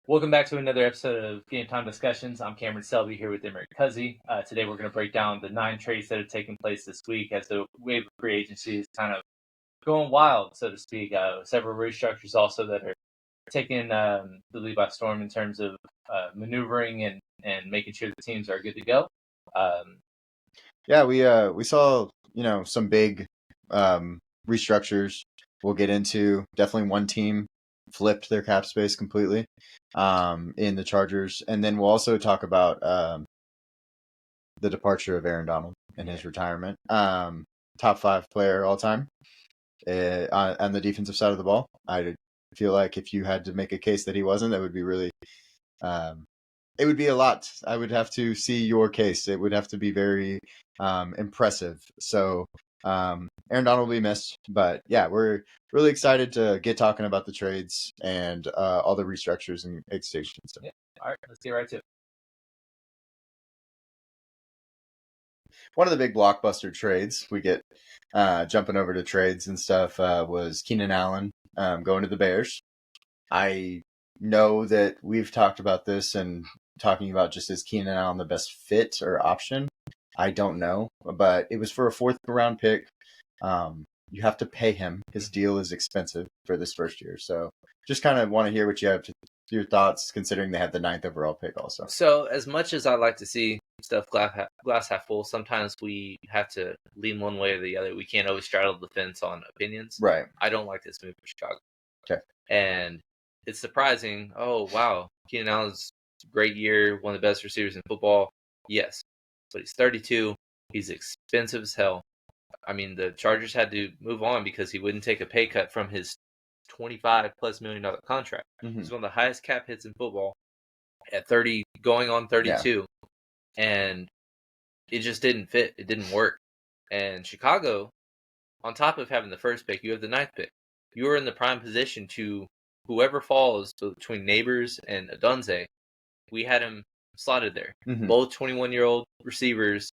Welcome back to another episode of Game Time Discussions. I'm Cameron Selby here with Emory Cuzzy. Today we're going to break down the 9 trades that have taken place this week as the wave of free agency is kind of going wild, so to speak. Several restructures also that are taking the lead by storm in terms of maneuvering and making sure the teams are good to go. Yeah, we saw some big restructures. We'll get into definitely one team flipped their cap space completely in the Chargers, and then we'll also talk about the departure of Aaron Donald and his retirement. Top 5 player all time on the defensive side of the ball. I feel like if you had to make a case that he wasn't, that would be really it would be a lot. I would have to see your case. It would have to be very impressive. So Aaron Donald will be missed, but yeah, we're really excited to get talking about the trades and all the restructures and extensions stuff. Yeah. All right, let's get right to it. One of the big blockbuster trades we get jumping over to trades and stuff was Keenan Allen going to the Bears. I know that we've talked about this and talking about just is Keenan Allen the best fit or option. I don't know, but it was for a 4th round pick. You have to pay him. His deal is expensive for this first year. So just kind of want to hear what you have to your thoughts, considering they have the 9th overall pick also. So as much as I like to see stuff glass half full, sometimes we have to lean one way or the other. We can't always straddle the fence on opinions. Right. I don't like this move for Chicago. Okay. And it's surprising. Oh, wow. Keenan Allen's great year, one of the best receivers in football. Yes. But he's 32. He's expensive as hell. I mean, the Chargers had to move on because he wouldn't take a pay cut from his $25+ million contract. Mm-hmm. He's one of the highest cap hits in football at 30, going on 32. Yeah. And it just didn't fit. It didn't work. And Chicago, on top of having the first pick, you have the 9th pick. You are in the prime position to whoever falls between Neighbors and Adunze. We had him slotted there. Mm-hmm. Both 21-year-old receivers,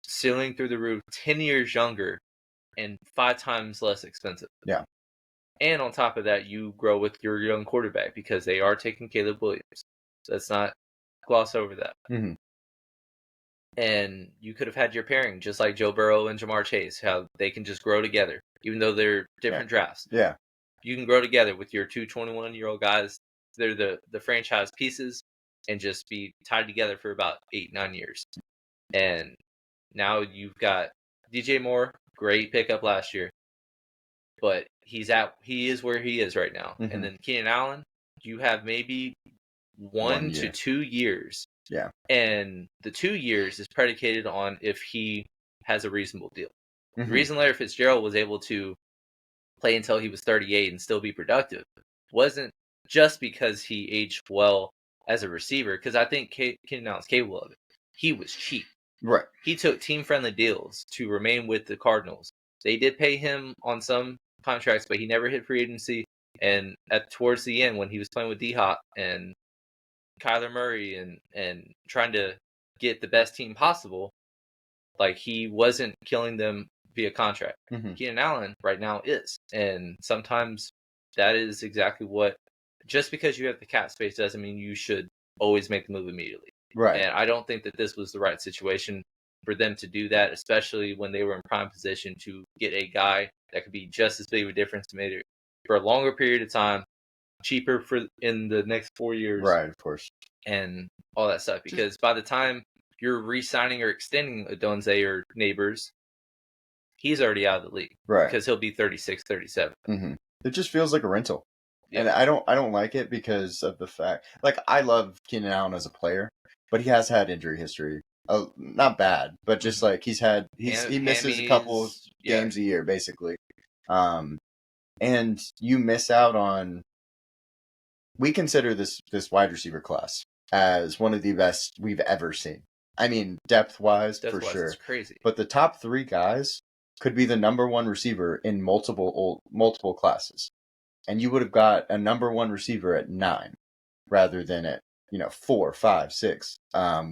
ceiling through the roof, 10 years younger, and 5 times less expensive. Yeah. And on top of that, you grow with your young quarterback because they are taking Caleb Williams. So let's not gloss over that. Mm-hmm. And you could have had your pairing just like Joe Burrow and Jamar Chase, how they can just grow together, even though they're different drafts. Yeah. You can grow together with your 2 21-year-old guys. They're the franchise pieces and just be tied together for about 8-9 years. And now you've got DJ Moore, great pickup last year. But he is where he is right now. Mm-hmm. And then Keenan Allen, you have maybe 1 to 2 years. Yeah. And the 2 years is predicated on if he has a reasonable deal. Mm-hmm. The reason Larry Fitzgerald was able to play until he was 38 and still be productive wasn't just because he aged well as a receiver, because I think Keenan Allen's capable of it. He was cheap. Right. He took team-friendly deals to remain with the Cardinals. They did pay him on some contracts, but he never hit free agency. And towards the end, when he was playing with D-Hop and Kyler Murray and trying to get the best team possible, like, he wasn't killing them via contract. Mm-hmm. Keenan Allen right now is. And sometimes that is exactly what, just because you have the cap space doesn't mean you should always make the move immediately. Right. And I don't think that this was the right situation for them to do that, especially when they were in prime position to get a guy that could be just as big of a difference maker for a longer period of time, cheaper in the next 4 years. Right, of course. And all that stuff. Because by the time you're re-signing or extending Adunze or Neighbors, he's already out of the league. Right. Because he'll be 36, 37. Mm-hmm. It just feels like a rental. Yeah. And I don't like it because of the fact, like, I love Keenan Allen as a player, but he has had injury history. Not bad, but just like he misses a couple games a year, basically. And you miss out on. We consider this wide receiver class as one of the best we've ever seen. I mean, depth-wise, for sure. It's crazy. But the top 3 guys could be the number 1 receiver in multiple classes. And you would have got a number 1 receiver at 9 rather than at 4, 5, 6.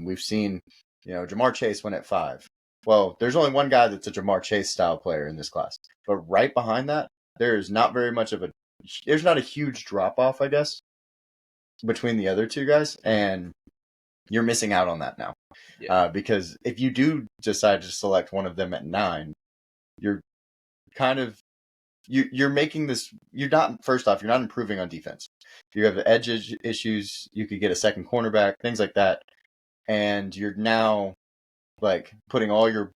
We've seen Jamar Chase went at 5. Well, there's only one guy that's a Jamar Chase style player in this class, but right behind that, there's not a huge drop off, I guess. between the other two guys, and you're missing out on that now. Yeah. Because if you do decide to select one of them at 9, you're kind of you're making this. You're not first off. You're not improving on defense. You have edge issues. You could get a second cornerback, things like that, and you're now like putting all your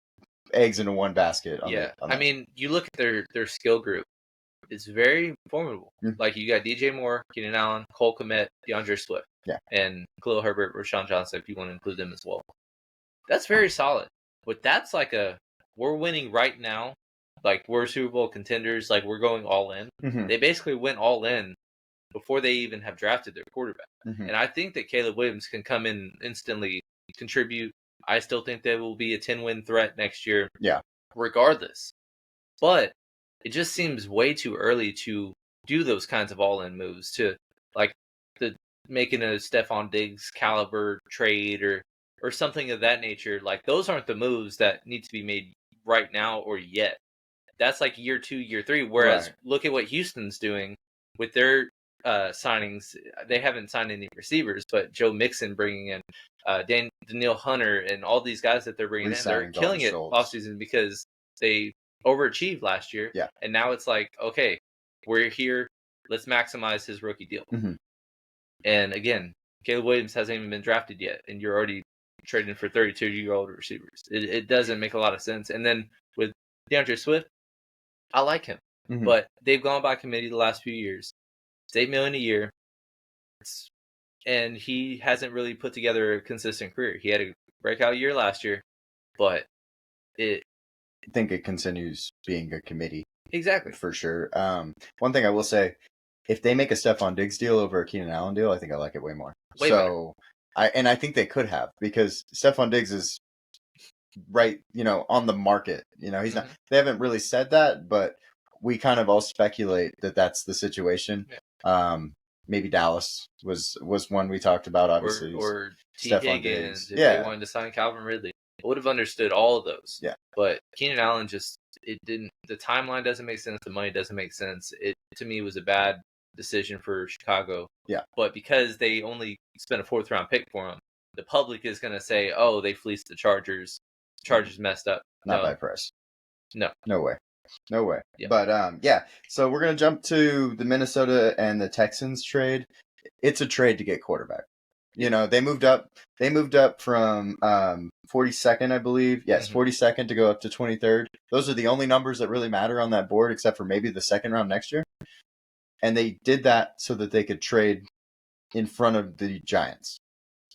eggs into one basket. I mean, you look at their skill group; it's very formidable. Mm. Like you got DJ Moore, Keenan Allen, Cole Kmet, DeAndre Swift, Yeah, and Khalil Herbert, Rashawn Johnson, if you want to include them as well. That's very solid. But that's like we're winning right now. Like we're Super Bowl contenders. Like we're going all in. Mm-hmm. They basically went all in before they even have drafted their quarterback. Mm-hmm. And I think that Caleb Williams can come in instantly, contribute. I still think they will be a 10-win threat next year. Yeah. Regardless. But it just seems way too early to do those kinds of all-in moves, to like making a Stephon Diggs caliber trade or something of that nature. Like those aren't the moves that need to be made right now or yet. That's like year 2, year 3. Whereas look at what Houston's doing with their signings. They haven't signed any receivers, but Joe Mixon bringing in Daniil Hunter and all these guys that they're bringing in, they're killing it offseason because they overachieved last year. Yeah. And now it's like, okay, we're here. Let's maximize his rookie deal. Mm-hmm. And again, Caleb Williams hasn't even been drafted yet, and you're already trading for 32-year-old receivers. It doesn't make a lot of sense. And then with DeAndre Swift, I like him, but they've gone by committee the last few years. It's $8 million a year, and he hasn't really put together a consistent career. He had a breakout year last year, but I think it continues being a committee. Exactly, for sure. One thing I will say, if they make a Stephon Diggs deal over a Keenan Allen deal, I think I like it way more. Way better. I think they could have, because Stephon Diggs is right, on the market. He's not. They haven't really said that, but we kind of all speculate that that's the situation. Yeah. Maybe Dallas was one we talked about, obviously, or T. Higgins. If they wanted to sign Calvin Ridley, I would have understood all of those. Yeah, but Keenan Allen it didn't. The timeline doesn't make sense. The money doesn't make sense. It to me was a bad decision for Chicago. Yeah, but because they only spent a 4th round pick for him, the public is going to say, "Oh, they fleeced the Chargers. Chargers messed up." Not by price. No way. Yeah. But so we're gonna jump to the Minnesota and the Texans trade. It's a trade to get quarterback. They moved up. They moved up from 42nd, I believe. Yes, 42nd to go up to 23rd. Those are the only numbers that really matter on that board, except for maybe the second round next year. And they did that so that they could trade in front of the Giants.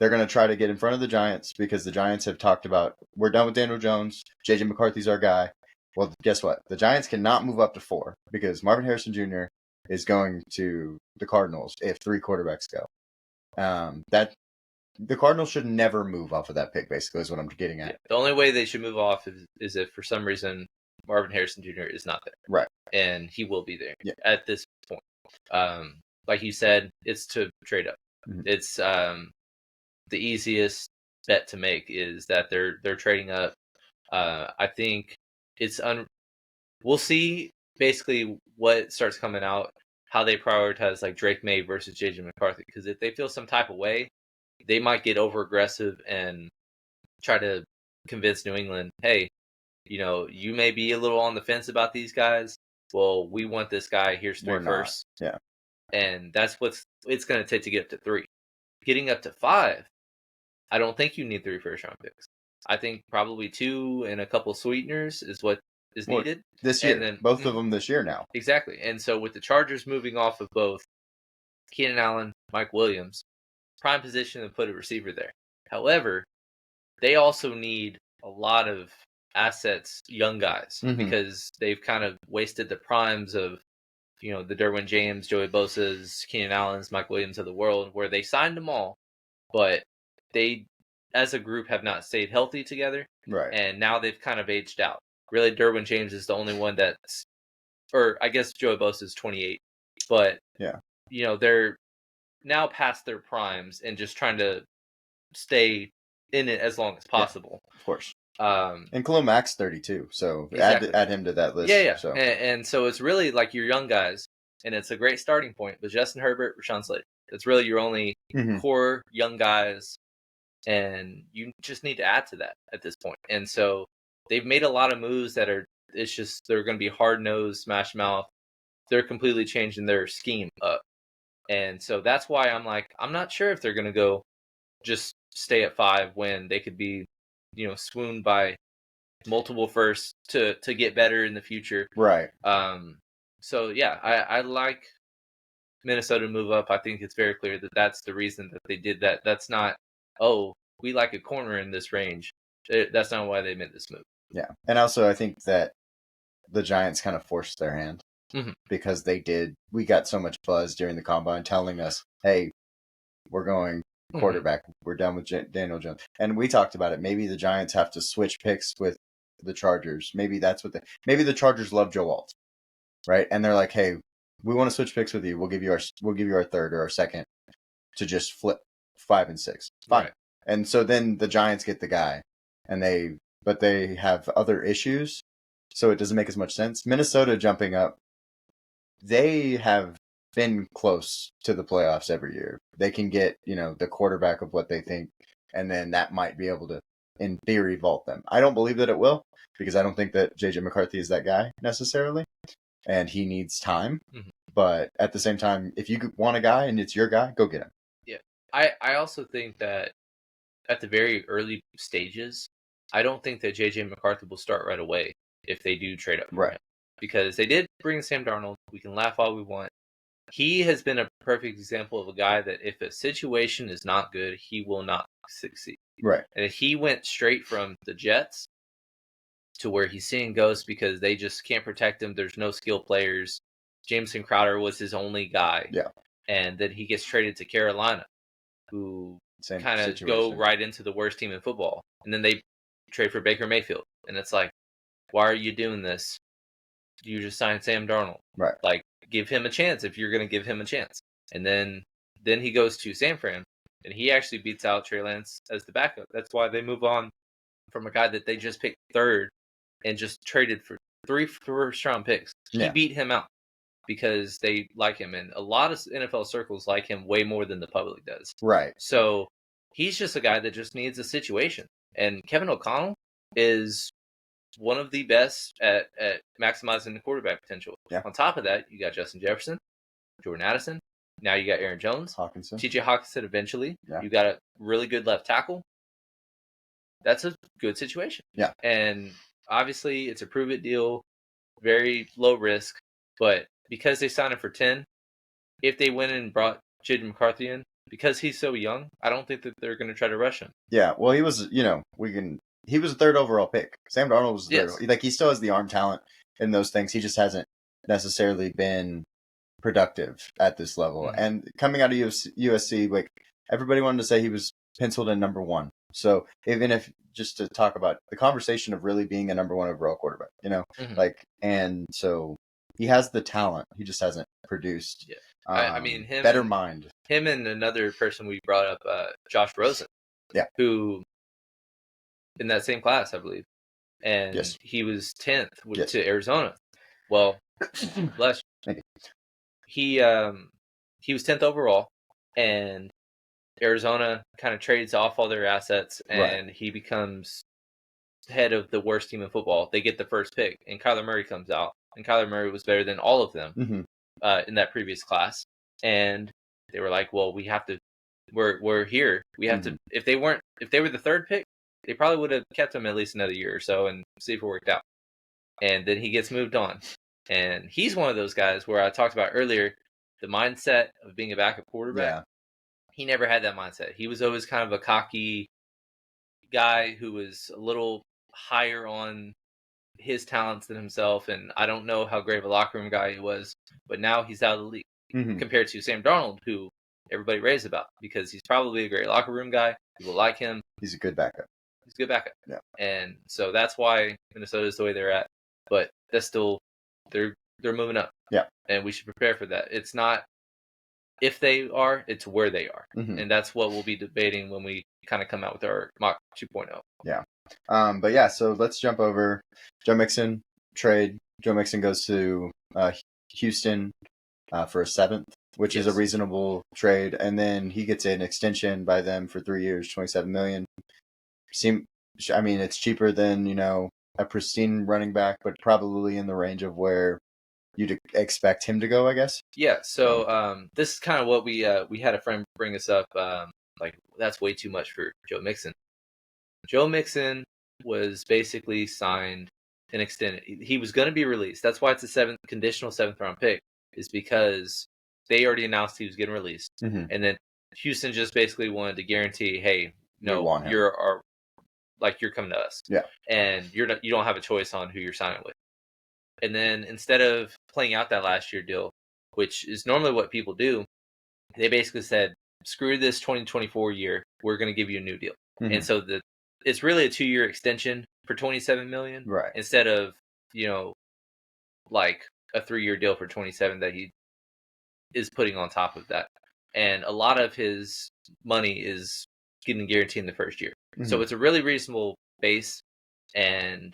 They're going to try to get in front of the Giants because the Giants have talked about, we're done with Daniel Jones. JJ McCarthy's our guy. Well, guess what? The Giants cannot move up to 4 because Marvin Harrison Jr. is going to the Cardinals if 3 quarterbacks go. That the Cardinals should never move off of that pick, basically, is what I'm getting at. Yeah. The only way they should move off is if for some reason Marvin Harrison Jr. is not there. Right. And he will be there at this point. Like you said, it's to trade up. Mm-hmm. It's the easiest bet to make is that they're trading up. I think it's we'll see basically what starts coming out, how they prioritize like Drake May versus JJ McCarthy. Because if they feel some type of way, they might get over aggressive and try to convince New England, hey, you may be a little on the fence about these guys. Well, we want this guy. Here's 3 first. Yeah. And that's what it's going to take to get up to 3. Getting up to 5, I don't think you need 3 first-round picks. I think probably 2 and a couple sweeteners is what is needed. This year. And then, both of them this year now. Exactly. And so with the Chargers moving off of both Keenan Allen, Mike Williams, prime position to put a receiver there. However, they also need a lot of assets, young guys, because they've kind of wasted the primes of, the Derwin James, Joey Bosa's, Keenan Allen's, Mike Williams of the world, where they signed them all, but they, as a group, have not stayed healthy together. Right. And now they've kind of aged out. Really, Derwin James is the only one that's, or I guess Joey Bosa is 28, but they're now past their primes and just trying to stay in it as long as possible. Yeah, of course. And Khalil Mack's 32, so exactly. add him to that list. Yeah. So. And so it's really like your young guys, and it's a great starting point with Justin Herbert, Rashawn Slater. That's really your only Mhm. core young guys, and you just need to add to that at this point. And so they've made a lot of moves that are, it's just, they're going to be hard-nosed, smash mouth. They're completely changing their scheme up. And so that's why I'm like, I'm not sure if they're going to go just stay at 5 when they could be, swooned by multiple firsts to get better in the future. Right. So yeah, I like Minnesota to move up. I think it's very clear that that's the reason that they did that. That's not, oh, we like a corner in this range. That's not why they made this move. Yeah. And also, I think that the Giants kind of forced their hand because we got so much buzz during the combine telling us, hey, we're going quarterback. We're done with Daniel Jones. And we talked about it. Maybe the Giants have to switch picks with the Chargers. Maybe that's what maybe the Chargers love Joe Alt, right? And they're like, hey, we want to switch picks with you. We'll give you our third or our second to just flip 5 and 6. Fine. Right. And so then the Giants get the guy, but they have other issues, so it doesn't make as much sense. Minnesota jumping up, they have been close to the playoffs every year. They can get, the quarterback of what they think, and then that might be able to, in theory, vault them. I don't believe that it will, because I don't think that J.J. McCarthy is that guy necessarily, and he needs time. But at the same time, if you want a guy and it's your guy, go get him. Yeah. I also think that at the very early stages, I don't think that J.J. McCarthy will start right away if they do trade up for him. Because they did bring Sam Darnold. We can laugh all we want. He has been a perfect example of a guy that if a situation is not good, he will not succeed. Right. And if he went straight from the Jets to where he's seeing ghosts because they just can't protect him, there's no skill players. Jameson Crowder was his only guy. Yeah. And then he gets traded to Carolina, who kind of go right into the worst team in football. And then they trade for Baker Mayfield. And it's like, why are you doing this? You just signed Sam Darnold. Right. Like, give him a chance if you're going to give him a chance. And then he goes to San Fran, and he actually beats out Trey Lance as the backup. That's why they move on from a guy that they just picked third and just traded for 3 first-round picks. He beat him out because they like him, and a lot of NFL circles like him way more than the public does. Right. So he's just a guy that just needs a situation. And Kevin O'Connell is one of the best at maximizing the quarterback potential. Yeah. On top of that, you got Justin Jefferson, Jordan Addison. Now you got Aaron Jones, Hawkinson. TJ Hawkinson eventually. Yeah. You got a really good left tackle. That's a good situation. Yeah. And obviously, it's a prove-it deal, very low risk. But because they signed him for 10, if they went and brought J.J. McCarthy in, because he's so young, I don't think that they're going to try to rush him. Yeah, well, he was, he was a 3rd overall pick. Sam Darnold was the 3rd. Like, he still has the arm talent in those things. He just hasn't necessarily been productive at this level. And coming out of USC, like, everybody wanted to say he was penciled in number 1. So even if, just to talk about the conversation of really being a number 1 overall quarterback, and so he has the talent. He just hasn't produced. Yeah. I mean, better mind. Him and another person we brought up, Josh Rosen. Yeah. Who, in that same class, I believe. And he was 10th to Arizona. Well, bless you. He was 10th overall, and Arizona kind of trades off all their assets, and he becomes head of the worst team in football. They get the first pick, and Kyler Murray comes out, and Kyler Murray was better than all of them in that previous class. And they were like, "Well, we have to. We're here. We have to. If they were the 3rd pick, they probably would have kept him at least another year or so and see if it worked out." And then he gets moved on, and he's one of those guys where I talked about earlier, the mindset of being a backup quarterback. Yeah. He never had that mindset. He was always kind of a cocky guy who was a little higher on his talents than himself, and I don't know how great of a locker room guy he was, but now he's out of the league compared to Sam Darnold, who everybody raves about because he's probably a great locker room guy. People like him. He's a good backup. Yeah. And so that's why Minnesota is the way they're at. But that's still, they're moving up. Yeah. And we should prepare for that. It's not if they are, it's where they are. And that's what we'll be debating when we kind of come out with our mock 2.0. Yeah. But yeah, so let's jump over Joe Mixon trade. Joe Mixon goes to Houston for a 7th which is a reasonable trade, and then he gets an extension by them for 3 years, $27 million. It's cheaper than a pristine running back, but probably in the range of where you'd expect him to go, I guess. Yeah. So this is kind of what we had a friend bring us up. Like that's way too much for Joe Mixon. Joe Mixon was basically signed and extended. He was going to be released. That's why it's a conditional 7th-round pick, is because they already announced he was getting released, and then Houston just basically wanted to guarantee, hey, no, you're coming to us, and you don't have a choice on who you're signing with. And then instead of playing out that last year deal, which is normally what people do, they basically said, screw this 2024 year, we're going to give you a new deal. And so it's really a 2-year extension for $27 million, right? Instead of like a 3-year deal for 27 that he is putting on top of that. And a lot of his money is getting guaranteed in the first year. So it's a really reasonable base, and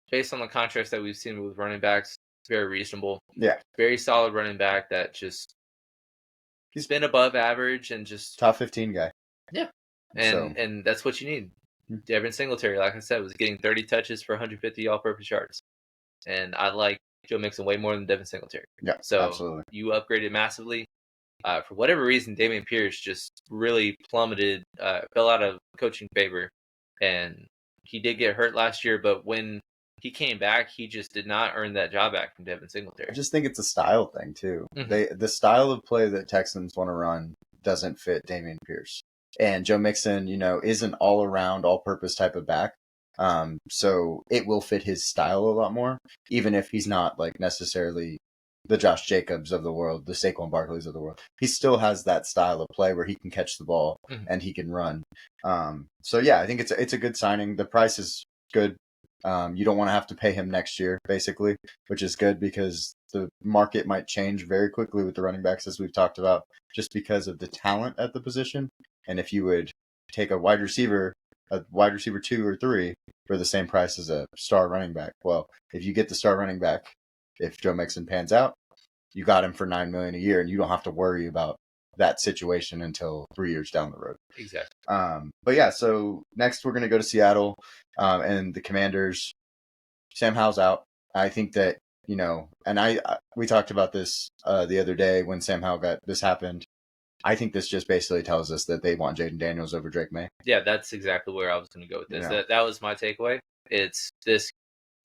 based on the contracts that we've seen with running backs, it's very reasonable. Yeah, very solid running back that just he's been above average and just top 15 guy. Yeah, and that's what you need. Devin Singletary, like I said, was getting 30 touches for 150 all-purpose yards, and I like Joe Mixon way more than Devin Singletary. Yeah, so absolutely. You upgraded massively. For whatever reason, Dameon Pierce just really plummeted, fell out of coaching favor, and he did get hurt last year. But when he came back, he just did not earn that job back from Devin Singletary. I just think it's a style thing too. The style of play that Texans want to run doesn't fit Dameon Pierce, and Joe Mixon, is an all-around, all-purpose type of back. So it will fit his style a lot more, even if he's not like necessarily the Josh Jacobs of the world, the Saquon Barkleys of the world. He still has that style of play where he can catch the ball and he can run. So yeah, I think it's a good signing. The price is good. You don't want to have to pay him next year, basically, which is good because the market might change very quickly with the running backs, as we've talked about, just because of the talent at the position. And if you would take a wide receiver 2 or 3 for the same price as a star running back, well, if you get the star running back, if Joe Mixon pans out, you got him for $9 million a year, and you don't have to worry about that situation until 3 years down the road. Exactly. But yeah, so next we're going to go to Seattle and the Commanders. Sam Howell's out. I think that, and we talked about this the other day when Sam Howell this happened. I think this just basically tells us that they want Jaden Daniels over Drake May. Yeah, that's exactly where I was going to go with this. That was my takeaway. This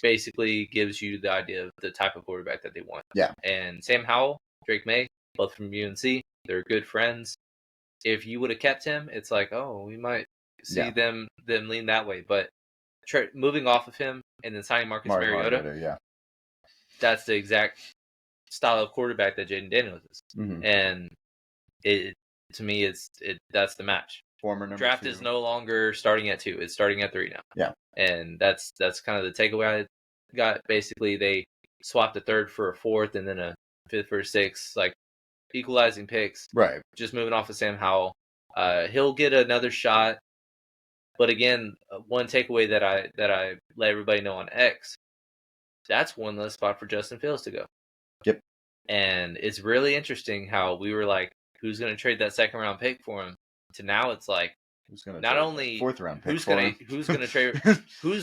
basically gives you the idea of the type of quarterback that they want. Yeah. And Sam Howell, Drake May, both from UNC, they're good friends. If you would have kept him, it's like, oh, we might see them lean that way. But moving off of him and then signing Marcus Mariota, that's the exact style of quarterback that Jaden Daniels is. And to me, that's the match. Draft 2. Is no longer starting at 2; it's starting at 3 now. Yeah, and that's kind of the takeaway I got. Basically, they swapped a 3rd for a 4th, and then a 5th for a 6th, like equalizing picks. Right. Just moving off of Sam Howell, he'll get another shot. But again, one takeaway that I let everybody know on X, that's one less spot for Justin Fields to go. Yep. And it's really interesting how we were like, who's going to trade that 2nd-round pick for him? To now, it's like, who's going to not only 4th-round pick who's going to trade, who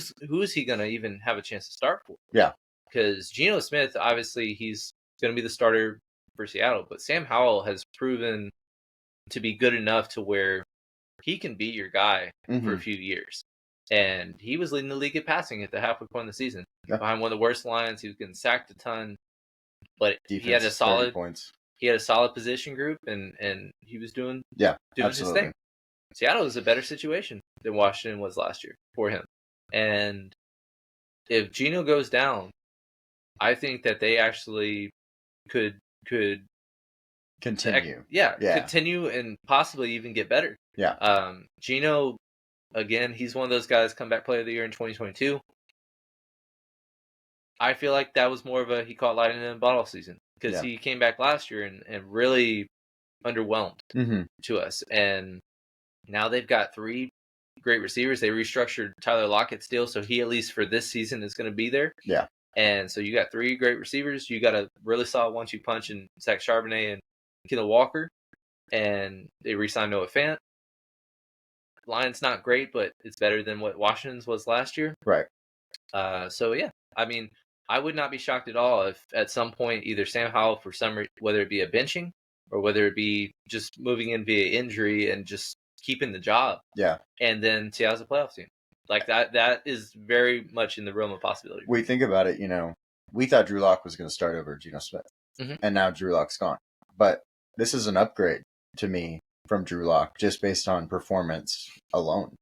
is he going to even have a chance to start for? Yeah. Because Geno Smith, obviously, he's going to be the starter for Seattle, but Sam Howell has proven to be good enough to where he can be your guy for a few years. And he was leading the league at passing at the halfway point of the season. Behind one of the worst lines, he was getting sacked a ton. But defense, he had a solid points. He had a solid position group, and he was doing his thing. Seattle is a better situation than Washington was last year for him. And if Geno goes down, I think that they actually could continue. Continue and possibly even get better. Yeah. Geno, again, he's one of those guys, comeback player of the year in 2022. I feel like that was more of he caught lightning in a bottle season, because he came back last year and really underwhelmed to us. And now they've got 3 great receivers. They restructured Tyler Lockett's deal, so he, at least for this season, is going to be there. Yeah. And so you got 3 great receivers. You got a really solid 1-2 punch in Zach Charbonnet and Kendall Walker, and they re-signed Noah Fant. Line's not great, but it's better than what Washington's was last year. Right. So yeah, I mean, I would not be shocked at all if at some point either Sam Howell, for some whether it be a benching or whether it be just moving in via injury and just keeping the job. Yeah. And then Seattle's a playoff team. Like that is very much in the realm of possibility. We think about it, we thought Drew Lock was going to start over Geno Smith, and now Drew Lock's gone. But this is an upgrade to me from Drew Lock just based on performance alone.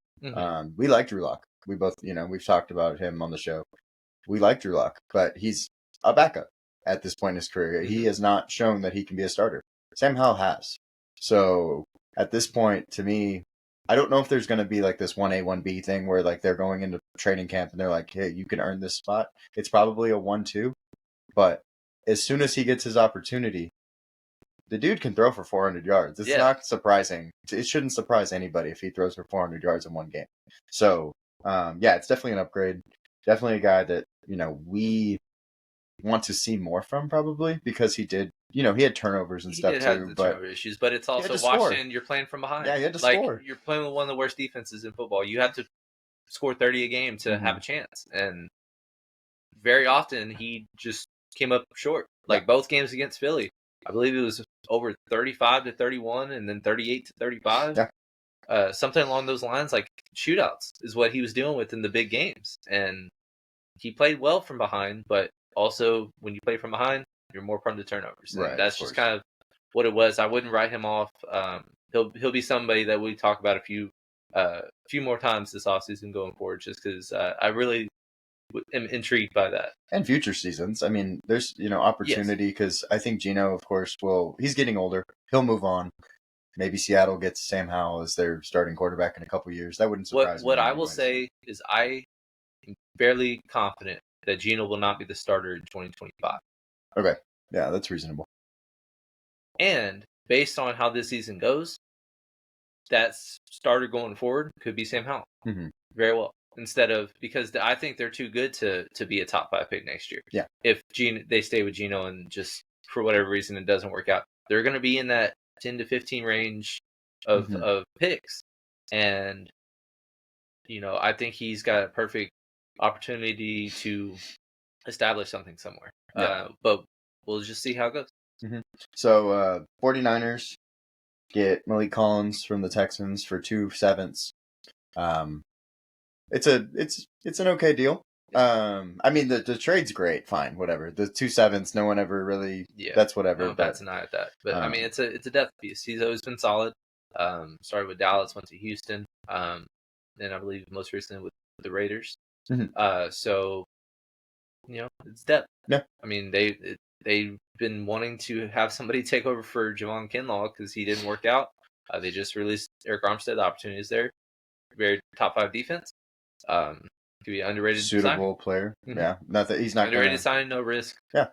We like Drew Lock. We both, we've talked about him on the show. We like Drew Lock, but he's a backup at this point in his career. He has not shown that he can be a starter. Sam Howell has. So at this point, to me, I don't know if there's going to be like this 1A, 1B thing where like they're going into training camp and they're like, hey, you can earn this spot. It's probably a 1-2. But as soon as he gets his opportunity, the dude can throw for 400 yards. It's not surprising. It shouldn't surprise anybody if he throws for 400 yards in one game. So, it's definitely an upgrade. Definitely a guy that, we want to see more from probably because he did, he had turnovers and stuff too. Have the turnover issues, but it's also Washington. You're playing from behind. Yeah, he had to score. You're playing with one of the worst defenses in football. You have to score 30 a game to have a chance. And very often he just came up short. Like both games against Philly. I believe it was over 35-31 and then 38-35. Yeah. Something along those lines, like shootouts is what he was dealing with in the big games. And he played well from behind, but also when you play from behind, you're more prone to turnovers. And right, that's just kind of what it was. I wouldn't write him off. He'll be somebody that we talk about a few more times this offseason going forward, just because I really am intrigued by that. And future seasons. I mean, there's, opportunity because I think Geno, of course, he's getting older. He'll move on. Maybe Seattle gets Sam Howell as their starting quarterback in a couple years. That wouldn't surprise me. What I will say is I am fairly confident that Geno will not be the starter in 2025. Okay. Yeah, that's reasonable. And based on how this season goes, that starter going forward could be Sam Howell. Very well. Because I think they're too good to be a top 5 pick next year. Yeah. If they stay with Geno and just for whatever reason it doesn't work out, they're going to be in that 10 to 15 range of picks. And, I think he's got a perfect opportunity to establish something somewhere. Yeah. But we'll just see how it goes. So 49ers get Malik Collins from the Texans for 2 7ths. It's an okay deal. I mean the trade's great, fine, whatever. The 2 7ths, no one ever really. That's whatever. No bats an eye at that. But I mean, it's a depth piece. He's always been solid. Started with Dallas, went to Houston, and I believe most recently with the Raiders. So it's depth. Yeah. I mean, they've been wanting to have somebody take over for Javon Kinlaw because he didn't work out. They just released Eric Armstead. The opportunities there. Very top 5 defense. Could be underrated. Suitable player. Yeah. Not that he's not underrated signing, no risk. Yeah.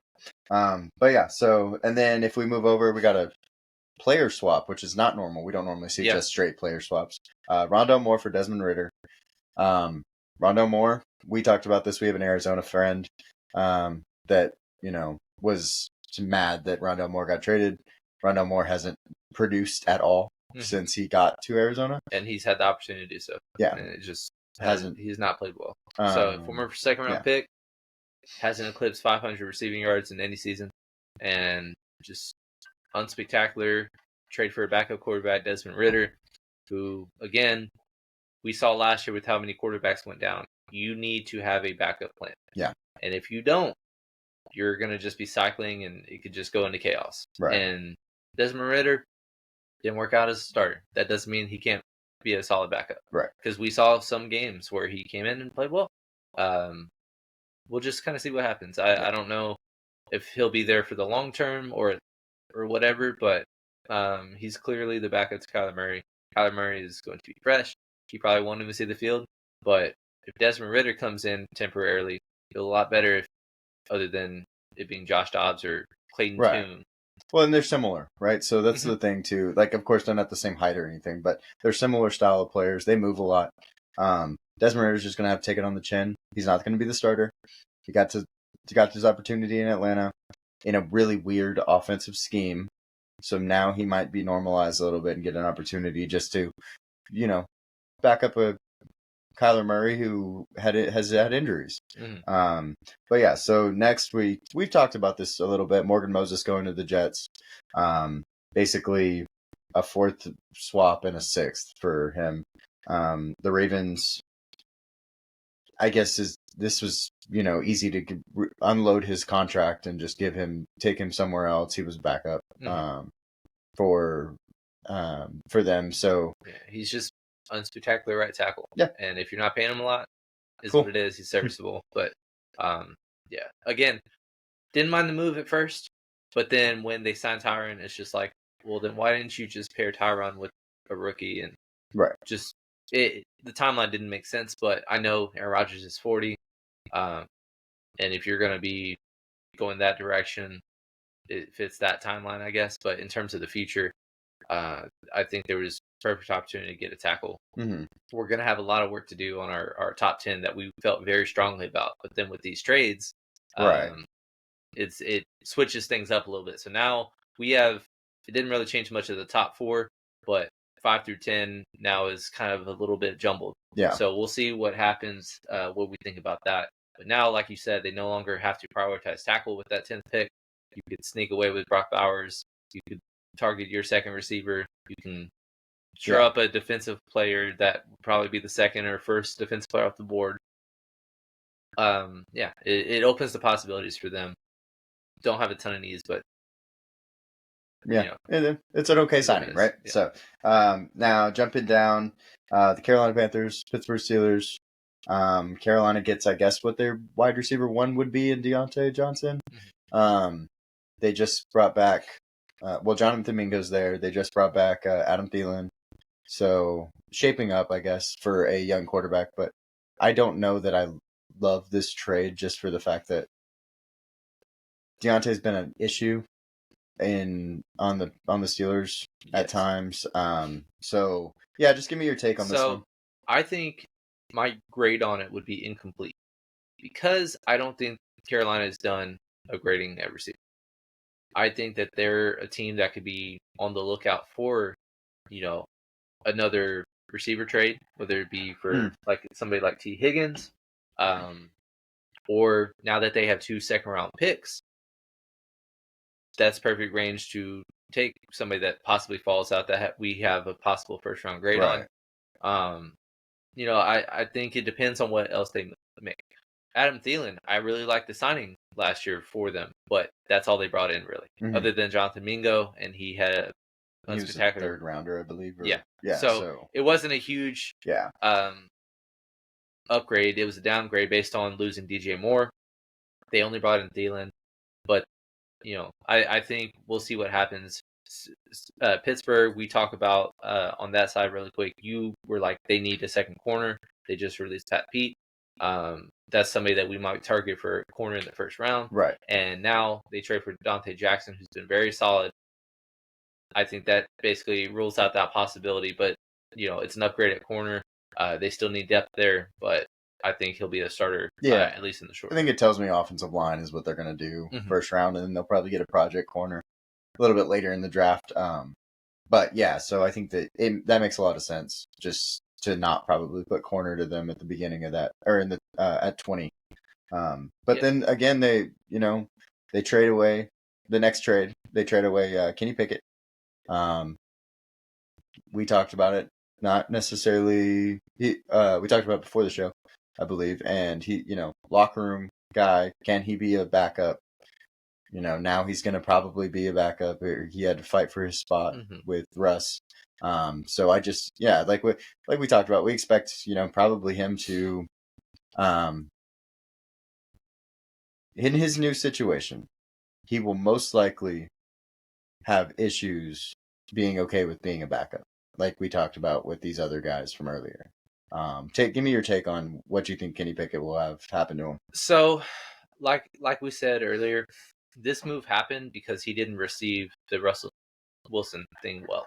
But yeah. So and then if we move over, we got a player swap, which is not normal. We don't normally see just straight player swaps. Rondale Moore for Desmond Ridder. Rondale Moore. We talked about this. We have an Arizona friend that was mad that Rondale Moore got traded. Rondale Moore hasn't produced at all since he got to Arizona, and he's had the opportunity to do so. Yeah, and it just hasn't. He's not played well. So former 2nd round pick hasn't eclipsed 500 receiving yards in any season, and just unspectacular. Trade for a backup quarterback, Desmond Ridder, who again we saw last year with how many quarterbacks went down. You need to have a backup plan. Yeah, and if you don't, you're gonna just be cycling, and it could just go into chaos. Right. And Desmond Ridder didn't work out as a starter. That doesn't mean he can't be a solid backup. Right. Because we saw some games where he came in and played well. We'll just kind of see what happens. I don't know if he'll be there for the long term or whatever, but he's clearly the backup to Kyler Murray. Kyler Murray is going to be fresh. He probably won't even see the field. But if Desmond Ridder comes in temporarily, he'll a lot better if, other than it being Josh Dobbs or Clayton Tune. Well, and they're similar, right? So that's the thing too. Like, of course, they're not the same height or anything, but they're similar style of players. They move a lot. Desmond Ridder's just going to have to take it on the chin. He's not going to be the starter. He got his opportunity in Atlanta in a really weird offensive scheme So now he might be normalized a little bit and get an opportunity just to, back up a Kyler Murray who has had injuries. Mm-hmm. But yeah, so next we've talked about this a little bit. Morgan Moses going to the Jets. Basically a fourth swap and a sixth for him. The Ravens, I guess, this was easy to unload his contract and just take him somewhere else. He was backup for them. So yeah, he's just unspectacular right tackle. Yeah, and if you're not paying him a lot, is cool. what it is. He's serviceable, but yeah. Again, didn't mind the move at first, but then when they signed Tyron, it's just like, well, then why didn't you just pair Tyron with a rookie and Right. just the timeline didn't make sense. But I know Aaron Rodgers is 40, and if you're going to be going that direction, it fits that timeline, I guess. But in terms of the future, I think there was perfect opportunity to get a tackle. Mm-hmm. We're going to have a lot of work to do on our top 10 that we felt very strongly about. But then with these trades, Right. it switches things up a little bit. So now it didn't really change much of the top 4, but 5 through 10 now is kind of a little bit jumbled. Yeah. So we'll see what happens, what we think about that. But now, like you said, they no longer have to prioritize tackle with that 10th pick. You could sneak away with Brock Bowers. You could target your second receiver. You can draw up a defensive player that would probably be the second or first defensive player off the board. It opens the possibilities for them. Don't have a ton of needs, but yeah, it's an okay signing, right? Yeah. So now jumping down, the Carolina Panthers, Pittsburgh Steelers. Carolina gets, I guess, what their wide receiver 1 would be in Deontay Johnson. Mm-hmm. They just brought back, Jonathan Mingo's there. They just brought back Adam Thielen. So shaping up, I guess, for a young quarterback. But I don't know that I love this trade just for the fact that Deontay's been an issue on the Steelers at times. So yeah, just give me your take on this one. I think my grade on it would be incomplete because I don't think Carolina has done a grading at receiver. I think that they're a team that could be on the lookout for, another receiver trade, whether it be for like somebody like T. Higgins, or now that they have 2 second-round picks, that's perfect range to take somebody that possibly falls out that we have a possible first-round grade on. I think it depends on what else they make. Adam Thielen, I really liked the signing last year for them, but that's all they brought in really, other than Jonathan Mingo, and he had he was a 3rd rounder, I believe. So it wasn't a huge upgrade. It was a downgrade based on losing DJ Moore. They only brought in Thielen, but I think we'll see what happens. Pittsburgh, we talk about on that side really quick. You were like, they need a second corner. They just released Pat Pete. That's somebody that we might target for a corner in the first round. Right. And now they trade for Dante Jackson, who's been very solid. I think that basically rules out that possibility, but it's an upgrade at corner. They still need depth there, but I think he'll be a starter, at least in the short. I think it tells me offensive line is what they're going to do first round, and then they'll probably get a project corner a little bit later in the draft. But yeah, so I think that that makes a lot of sense, just to not probably put corner to them at the beginning of that, or in the at 20. But then again, they trade away the next trade. They trade away Kenny Pickett. We talked about it, not necessarily. We talked about it before the show, I believe, and he, locker room guy. Can he be a backup? Now he's going to probably be a backup. He had to fight for his spot with Russ. So I just, like we talked about, we expect, probably him to, in his new situation, he will most likely have issues being okay with being a backup, like we talked about with these other guys from earlier. Give me your take on what you think Kenny Pickett will have happen to him. So, like we said earlier, this move happened because he didn't receive the Russell Wilson thing well.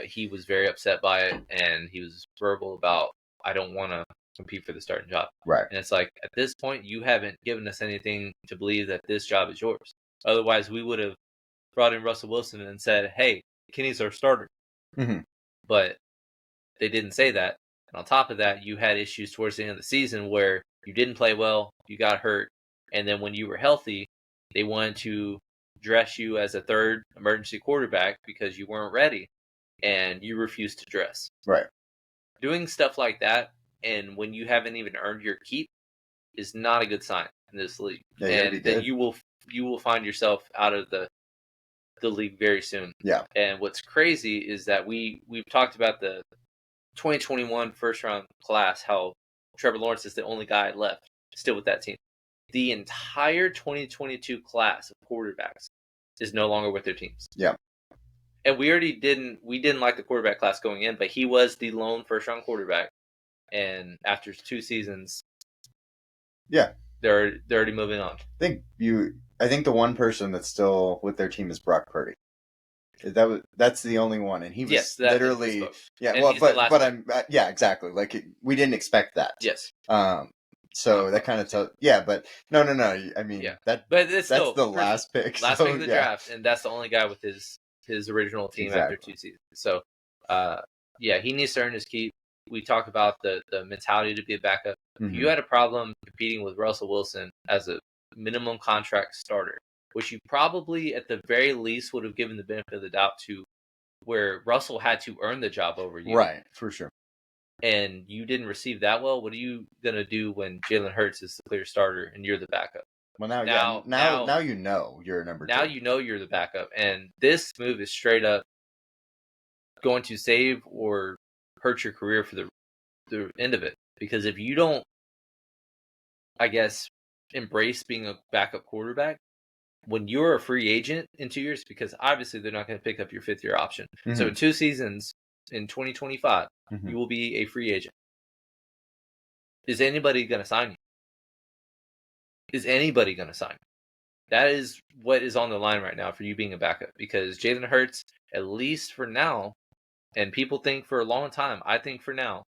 He was very upset by it, and he was verbal about, I don't want to compete for the starting job. Right. And it's like, at this point, you haven't given us anything to believe that this job is yours. Otherwise, we would have brought in Russell Wilson and said, "Hey, Kenny's our starter." Mm-hmm. But they didn't say that. And on top of that, you had issues towards the end of the season where you didn't play well, you got hurt, and then when you were healthy, they wanted to dress you as a third emergency quarterback because you weren't ready, and you refused to dress. Right. Doing stuff like that, and when you haven't even earned your keep, is not a good sign in this league. Yeah, and then you will find yourself out of the league very soon. Yeah. And what's crazy is that we've talked about the 2021 first round class, how Trevor Lawrence is the only guy left still with that team. The entire 2022 class of quarterbacks is no longer with their teams. Yeah. And we didn't like the quarterback class going in, but he was the lone first round quarterback. And after 2 seasons, yeah, they're already moving on. I think the one person that's still with their team is Brock Purdy. That's the only one, and he was literally yeah, exactly. Like we didn't expect that. Yes. So that kind of tells. Yeah, but no. I mean, but that's the last pick. Last pick of the draft, and that's the only guy with his original team after 2 seasons. So, he needs to earn his keep. We talk about the mentality to be a backup. Mm-hmm. If you had a problem competing with Russell Wilson as a minimum contract starter, which you probably at the very least would have given the benefit of the doubt to, where Russell had to earn the job over you. Right, for sure. And you didn't receive that well, what are you going to do when Jalen Hurts is the clear starter and you're the backup? Well, now you know you're a number 2. Now you know you're the backup. And this move is straight up going to save or hurt your career for the end of it. Because if you don't, I guess, embrace being a backup quarterback, when you're a free agent in 2 years, because obviously they're not going to pick up your 5th-year option. Mm-hmm. So in 2 seasons, in 2025, mm-hmm. you will be a free agent. Is anybody going to sign you? That is what is on the line right now for you being a backup. Because Jalen Hurts, at least for now, and people think for a long time, I think for now,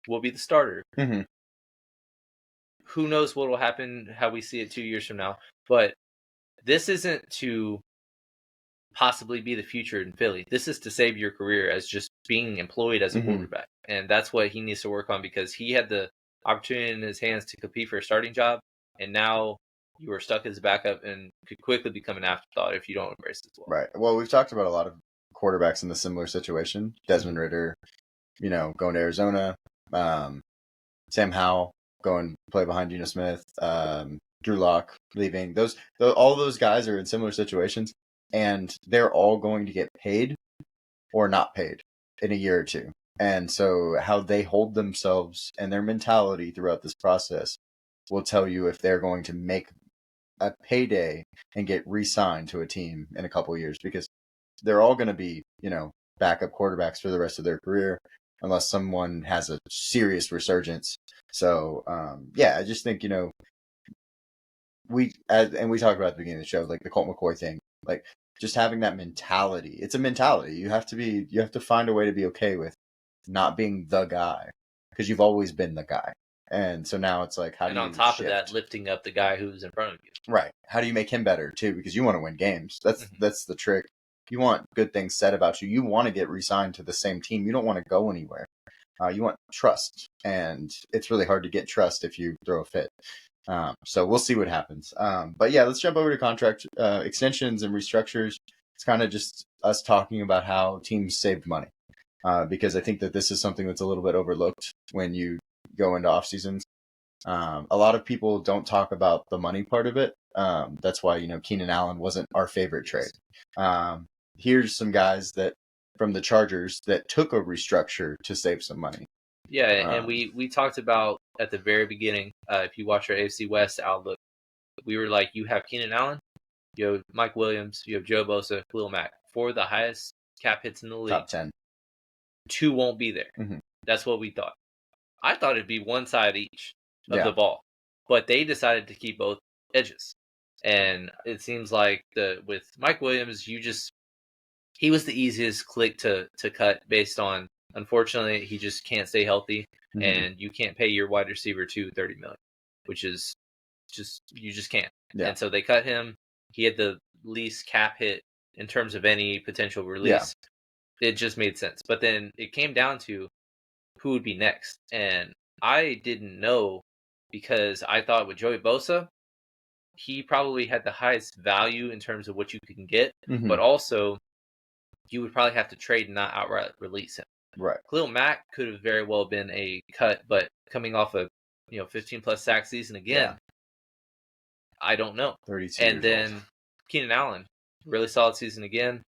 will be the starter. Mm-hmm. Who knows what will happen, how we see it 2 years from now. But this isn't to possibly be the future in Philly. This is to save your career as just being employed as a mm-hmm. quarterback. And that's what he needs to work on, because he had the opportunity in his hands to compete for a starting job. And now you are stuck as a backup and could quickly become an afterthought if you don't embrace it as well. Right. Well, we've talked about a lot of quarterbacks in the similar situation. Desmond Ridder, going to Arizona. Sam Howell going to play behind Geno Smith. Drew Lock leaving. All those guys are in similar situations, and they're all going to get paid or not paid in a year or two. And so how they hold themselves and their mentality throughout this process will tell you if they're going to make a payday and get re-signed to a team in a couple of years, because they're all going to be, backup quarterbacks for the rest of their career unless someone has a serious resurgence. So, I just think, we talked about at the beginning of the show, like the Colt McCoy thing, like just having that mentality. It's a mentality. You have to find a way to be okay with not being the guy, because you've always been the guy. And so now it's like, how do you on top of that, lifting up the guy who's in front of you. Right. How do you make him better too? Because you want to win games. That's the trick. You want good things said about you. You want to get re-signed to the same team. You don't want to go anywhere. You want trust, and it's really hard to get trust if you throw a fit. So we'll see what happens. But yeah, let's jump over to contract extensions and restructures. It's kind of just us talking about how teams saved money, because I think that this is something that's a little bit overlooked when you go into off seasons. A lot of people don't talk about the money part of it. That's why, Keenan Allen wasn't our favorite trade. Here's some guys that from the Chargers that took a restructure to save some money. Yeah, and we talked about at the very beginning, if you watch our AFC West outlook, we were like, you have Keenan Allen, you have Mike Williams, you have Joe Bosa, Khalil Mack. 4 of the highest cap hits in the league. Top 10. 2 won't be there. Mm-hmm. That's what we thought. I thought it'd be one side each of the ball, but they decided to keep both edges. And it seems like with Mike Williams, he was the easiest click to cut based on, unfortunately, he just can't stay healthy, mm-hmm. and you can't pay your wide receiver $30 million, which is you just can't. Yeah. And so they cut him. He had the least cap hit in terms of any potential release. It just made sense. But then it came down to who would be next. And I didn't know because I thought with Joey Bosa, he probably had the highest value in terms of what you can get, but also you would probably have to trade and not outright release him. Right. Khalil Mack could have very well been a cut, but coming off a 15+ sack season again, I don't know. 32 and years then old. Keenan Allen, really solid season again,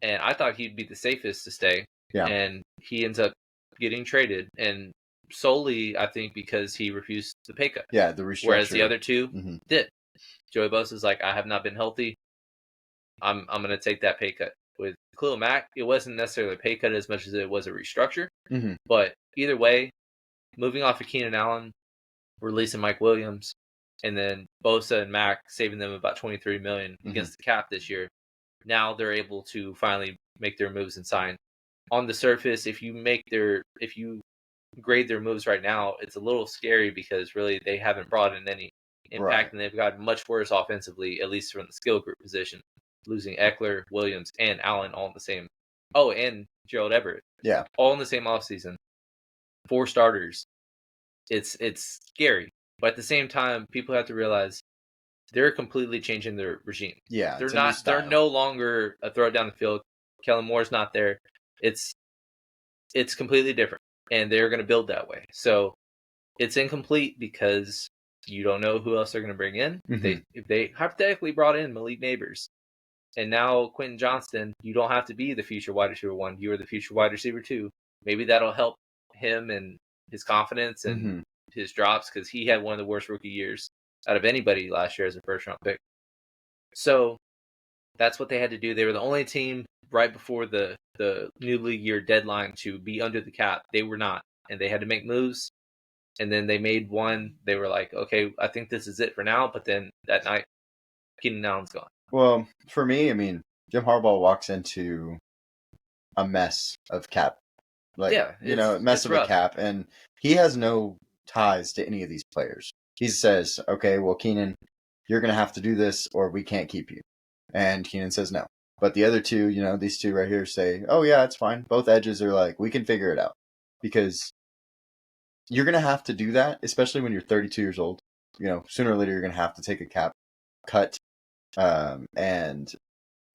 and I thought he'd be the safest to stay. Yeah. And he ends up getting traded, and solely I think because he refused the pay cut. Yeah, the restructure. Whereas the other two did. Joey Bosa's like, I have not been healthy. I'm going to take that pay cut. With Khalil Mack, it wasn't necessarily a pay cut as much as it was a restructure. But either way, moving off of Keenan Allen, releasing Mike Williams, and then Bosa and Mack saving them about $23 million against the cap this year. Now they're able to finally make their moves and sign. On the surface, if you grade their moves right now, it's a little scary because really they haven't brought in any impact, and they've gotten much worse offensively, at least from the skill group position. Losing Eckler, Williams, and Allen all in the same. Oh, and Gerald Everett. Yeah. All in the same offseason. 4 starters. It's scary. But at the same time, people have to realize they're completely changing their regime. Yeah. They're no longer a throw down the field. Kellen Moore's not there. It's completely different. And they're going to build that way. So it's incomplete because you don't know who else they're going to bring in. If they hypothetically brought in Malik Neighbors, and now Quentin Johnston, you don't have to be the future wide receiver 1. You are the future wide receiver 2. Maybe that'll help him and his confidence and his drops, because he had one of the worst rookie years out of anybody last year as a first-round pick. So that's what they had to do. They were the only team right before the new league year deadline to be under the cap. They were not, and they had to make moves. And then they made one. They were like, okay, I think this is it for now. But then that night, Keenan Allen's gone. Well, for me, I mean, Jim Harbaugh walks into a mess of cap. Mess of rough. A cap. And he has no ties to any of these players. He says, okay, well, Keenan, you're going to have to do this or we can't keep you. And Keenan says no. But the other two, these two right here say, oh, yeah, it's fine. Both edges are like, we can figure it out. Because you're going to have to do that, especially when you're 32 years old. Sooner or later, you're going to have to take a cap cut. And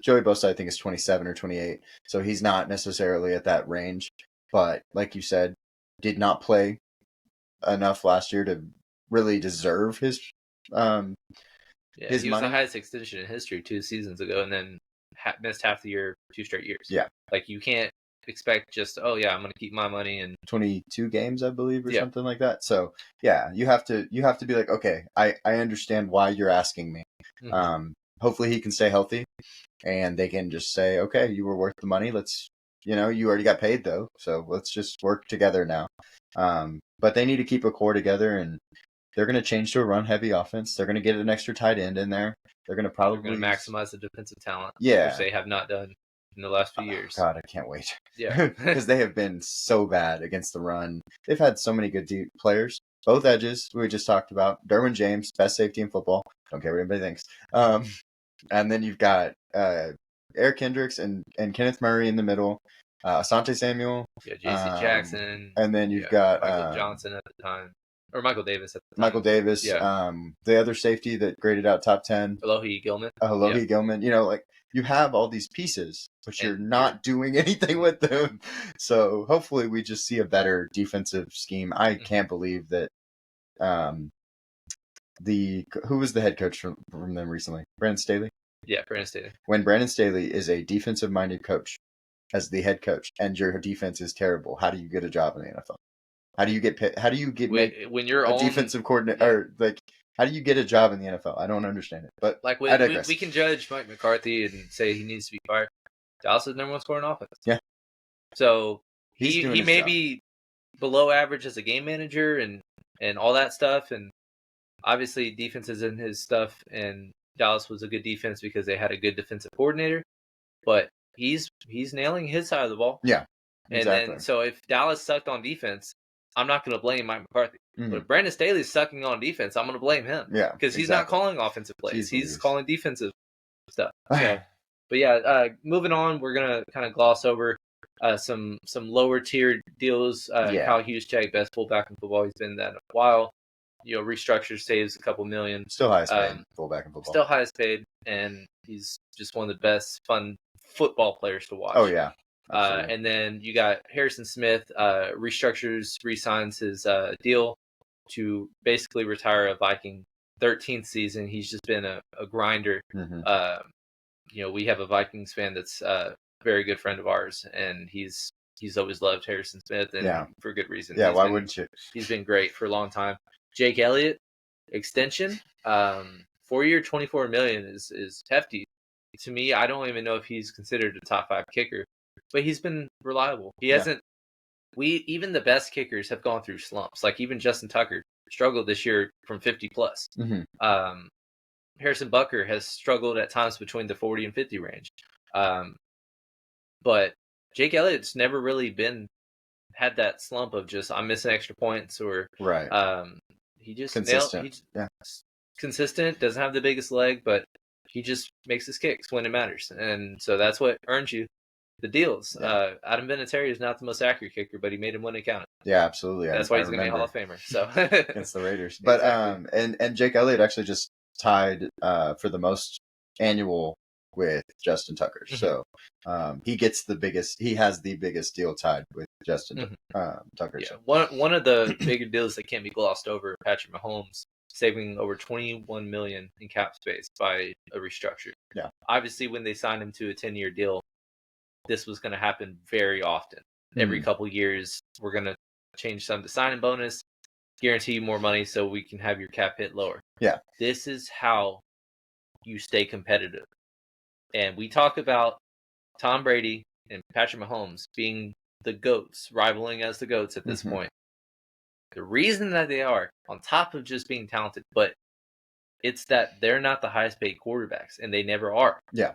Joey Bosa, I think, is 27 or 28. So he's not necessarily at that range. But like you said, did not play enough last year to really deserve his he was money. The highest extension in history 2 seasons ago, and then missed half the year 2 straight years. Yeah. Like, you can't expect just, I'm going to keep my money in 22 games, I believe, or something like that. So yeah, you have to be like, okay, I understand why you're asking me. Hopefully he can stay healthy and they can just say, okay, you were worth the money. Let's, you already got paid though. So let's just work together now. But they need to keep a core together, and they're going to change to a run heavy offense. They're going to get an extra tight end in there. They're going to maximize the defensive talent. Yeah. Which they have not done in the last few years. God, I can't wait. Yeah. Because they have been so bad against the run. They've had so many good deep players. Both edges we just talked about. Derwin James, best safety in football. Don't care what anybody thinks. And then you've got Eric Kendricks and Kenneth Murray in the middle. Asante Samuel. Yeah, J.C. Jackson. And then you've got Michael Johnson at the time. Or Michael Davis at the time. Michael Davis. Yeah. The other safety that graded out top 10. Alohi Gilman. Gilman. You have all these pieces, but you're not doing anything with them. So hopefully we just see a better defensive scheme. I can't believe that who was the head coach from them recently? Brandon Staley? Yeah, Brandon Staley. When Brandon Staley is a defensive-minded coach as the head coach and your defense is terrible, how do you get a job in the NFL? How do you get when you're a defensive coordinator, or how do you get a job in the NFL? I don't understand it. But like we can judge Mike McCarthy and say he needs to be fired. Dallas is number 1 scoring offense. Yeah. So he may be below average as a game manager and all that stuff, and obviously defense is in his stuff, and Dallas was a good defense because they had a good defensive coordinator. But he's nailing his side of the ball. Yeah. Exactly. And then so if Dallas sucked on defense, I'm not going to blame Mike McCarthy. But if Brandon Staley's sucking on defense, I'm going to blame him. Yeah. Because he's not calling offensive plays. He's calling defensive stuff. So, but yeah, moving on, we're gonna kind of gloss over some lower tier deals. Kyle Juszczyk, best fullback in football. He's been that in a while. Restructure saves a couple million. Still highest paid fullback in football. Still highest paid, and he's just one of the best fun football players to watch. Oh yeah. And then you got Harrison Smith, re-signs his deal to basically retire a Viking 13th season. He's just been a grinder. Mm-hmm. We have a Vikings fan that's a very good friend of ours, and he's always loved Harrison Smith, and for good reason. Yeah, why wouldn't you? He's been great for a long time. Jake Elliott extension, 4-year, $24 million is hefty. To me, I don't even know if he's considered a top 5 kicker, but he's been reliable. He hasn't. Even the best kickers have gone through slumps. Like even Justin Tucker struggled this year from 50 plus. Mm-hmm. Harrison Butker has struggled at times between the 40 and 50 range. But Jake Elliott's never really had that slump of just I'm missing extra points or he just consistent. Consistent, doesn't have the biggest leg, but he just makes his kicks when it matters. And so that's what earns you the deals. Yeah. Adam Vinatieri is not the most accurate kicker, but he made him when it counted. Yeah, absolutely. That's why he's going to be a Hall of Famer. So against the Raiders. But exactly. And Jake Elliott actually just tied for the most annual with Justin Tucker. Mm-hmm. So he gets he has the biggest deal tied with Justin Tucker. Yeah. One of the bigger deals that can't be glossed over, Patrick Mahomes saving over $21 million in cap space by a restructure. Yeah. Obviously, when they signed him to a 10-year deal, this was going to happen very often. Every couple years, we're going to change some of the signing bonus, guarantee you more money so we can have your cap hit lower. Yeah. This is how you stay competitive. And we talk about Tom Brady and Patrick Mahomes being the GOATs, rivaling as the GOATs at this point. The reason that they are, on top of just being talented, but it's that they're not the highest paid quarterbacks, and they never are. Yeah.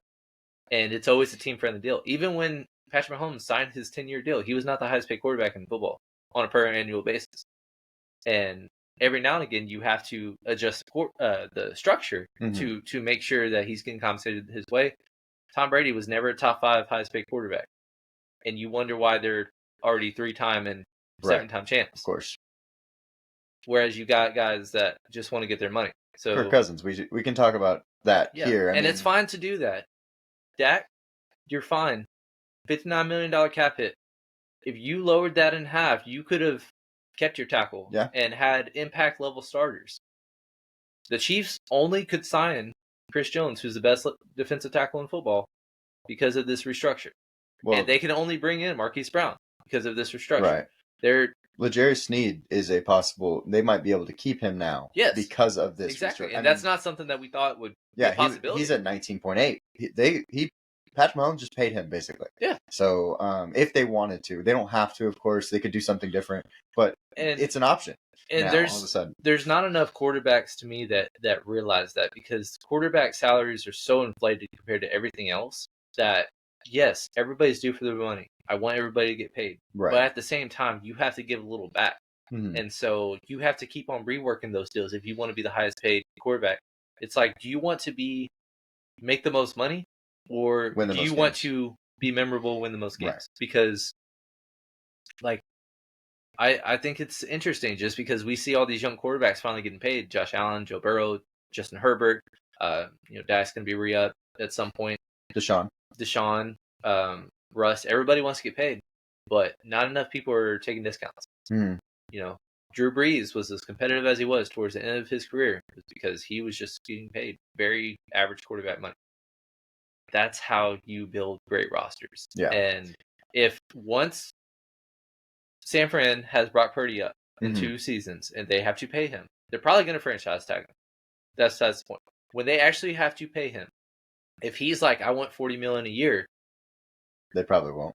And it's always a team-friendly deal. Even when Patrick Mahomes signed his 10-year deal, he was not the highest paid quarterback in football on a per annual basis. And every now and again, you have to adjust the structure to make sure that he's getting compensated his way. Tom Brady was never a top 5 highest paid quarterback. And you wonder why they're already 3-time and 7-time champs. Of course. Whereas you got guys that just want to get their money. So Kirk Cousins, we can talk about that here. I mean, it's fine to do that. Dak, you're fine. $59 million cap hit. If you lowered that in half, you could have kept your tackle and had impact level starters. The Chiefs only could sign Chris Jones, who's the best defensive tackle in football, because of this restructure. Well, and they can only bring in Marquise Brown because of this restructure. Right. L'Jarius Sneed is a possible. They might be able to keep him now, because of this. Exactly, and that's not something that we thought would be a possibility. He's at 19.8. Patrick Mahomes just paid him basically. Yeah. So if they wanted to, they don't have to. Of course, they could do something different, but it's an option. And there's not enough quarterbacks to me that realize that, because quarterback salaries are so inflated compared to everything else that yes, everybody's due for their money. I want everybody to get paid. Right. But at the same time, you have to give a little back. Mm-hmm. And so you have to keep on reworking those deals if you want to be the highest paid quarterback. It's like, do you want to make the most money, or do you want to be memorable, win the most games? Right. Because I think it's interesting just because we see all these young quarterbacks finally getting paid. Josh Allen, Joe Burrow, Justin Herbert, Dak's going to be re-up at some point. Deshaun, Russ, everybody wants to get paid, but not enough people are taking discounts. Mm. Drew Brees was as competitive as he was towards the end of his career because he was just getting paid very average quarterback money. That's how you build great rosters. Yeah. And if once San Fran has Brock Purdy up in 2 seasons and they have to pay him, they're probably going to franchise tag him. That's the point. When they actually have to pay him, if he's like, I want $40 million a year, they probably won't.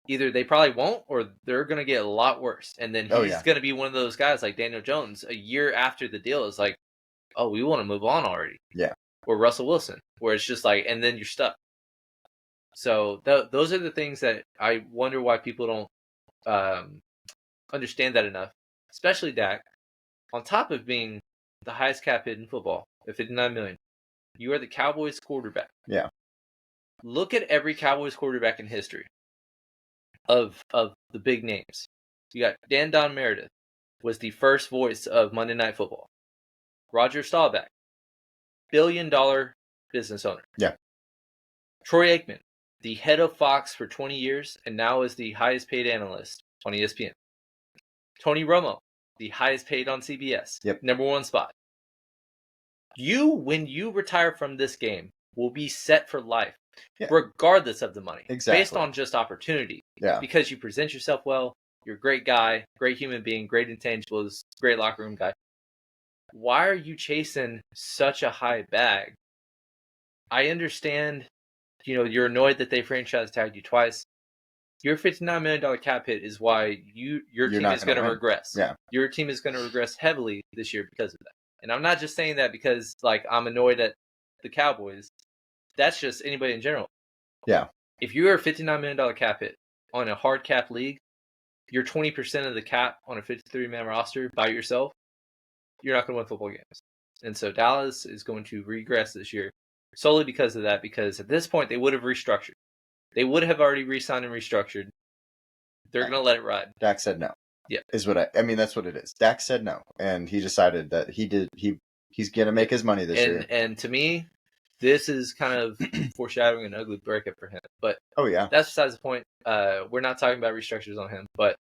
Either they probably won't, or they're going to get a lot worse. And then he's going to be one of those guys like Daniel Jones a year after the deal is like, oh, we want to move on already. Yeah. Or Russell Wilson, where it's just like, and then you're stuck. So those are the things that I wonder why people don't understand that enough, especially Dak, on top of being the highest cap hit in football at $59 million. You are the Cowboys quarterback. Yeah. Look at every Cowboys quarterback in history of the big names. You got Don Meredith, was the first voice of Monday Night Football. Roger Staubach, billion-dollar business owner. Yeah. Troy Aikman, the head of Fox for 20 years and now is the highest paid analyst on ESPN. Tony Romo, the highest paid on CBS. Yep. Number one spot. When you retire from this game, will be set for life, regardless of the money. Exactly. Based on just opportunity. Yeah. Because you present yourself well, you're a great guy, great human being, great intangibles, great locker room guy. Why are you chasing such a high bag? I understand, you're annoyed that they franchise tagged you twice. Your $59 million cap hit is why your team is going to regress. Yeah. Your team is going to regress heavily this year because of that. And I'm not just saying that because I'm annoyed at the Cowboys. That's just anybody in general. Yeah. If you're a $59 million cap hit on a hard cap league, you're 20% of the cap on a 53-man roster by yourself, you're not going to win football games. And so Dallas is going to regress this year solely because of that, because at this point they would have restructured. They would have already re-signed and restructured. They're going to let it ride. Dak said no. Yeah. Is what I mean, that's what it is. Dak said no. And he decided that he's going to make his money this year. And to me, this is kind of foreshadowing an ugly breakup for him. But that's besides the point. We're not talking about restructures on him. But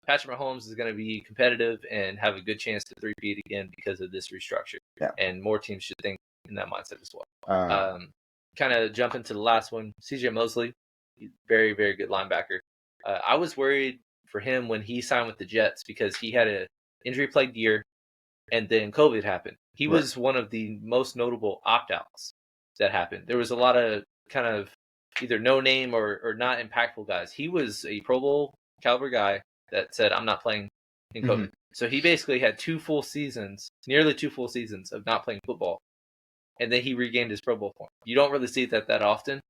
Patrick Mahomes is going to be competitive and have a good chance to three-peat again because of this restructure. Yeah. And more teams should think in that mindset as well. Kind of jump into the last one. CJ Mosley, very, very good linebacker. I was worried for him when he signed with the Jets because he had an injury-plagued year and then COVID happened. He was one of the most notable opt-outs that happened. There was a lot of kind of either no-name or not impactful guys. He was a Pro Bowl caliber guy that said, I'm not playing in COVID. Mm-hmm. So he basically had nearly 2 full seasons of not playing football. And then he regained his Pro Bowl form. You don't really see that often.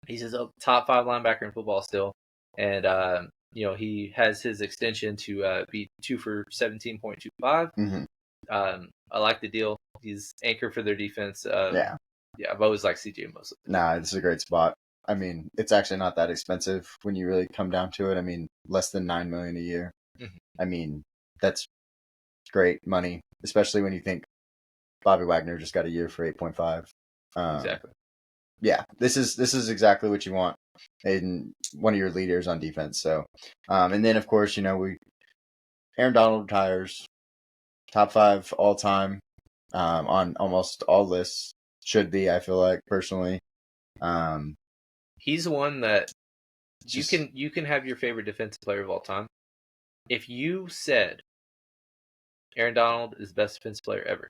He's a top 5 linebacker in football still. And, he has his extension to be 2 for 17.25. Mm-hmm. I like the deal. He's anchor for their defense. Yeah, I've always liked CJ mostly. Nah, this is a great spot. I mean, it's actually not that expensive when you really come down to it. I mean, less than $9 million a year. Mm-hmm. I mean, that's great money, especially when you think Bobby Wagner just got a year for 8.5. Exactly. Yeah, this is exactly what you want in one of your leaders on defense. So, and then of course, Aaron Donald retires, top 5 all time, on almost all lists. Should be, I feel like personally. He's one that you can have your favorite defensive player of all time. If you said Aaron Donald is the best defensive player ever,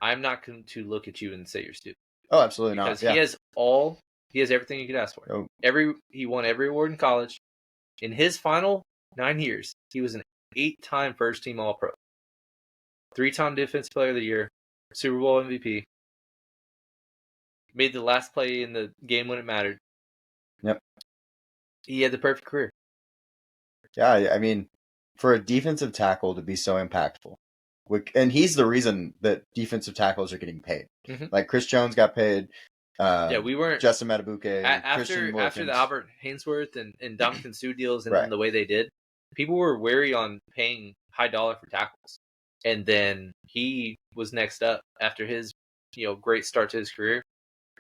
I'm not going to look at you and say you're stupid. Oh, absolutely because not. Because he has everything you could ask for. Oh. He won every award in college. In his final 9 years, he was an 8-time first-team All-Pro, 3-time Defensive Player of the Year, Super Bowl MVP. Made the last play in the game when it mattered. Yep. He had the perfect career. Yeah, I mean, for a defensive tackle to be so impactful, and he's the reason that defensive tackles are getting paid. Mm-hmm. Like Chris Jones got paid. We weren't Justin Matabuke after the Albert Hainsworth and Dominican Sue deals and the way they did. People were wary on paying high dollar for tackles, and then he was next up after his great start to his career,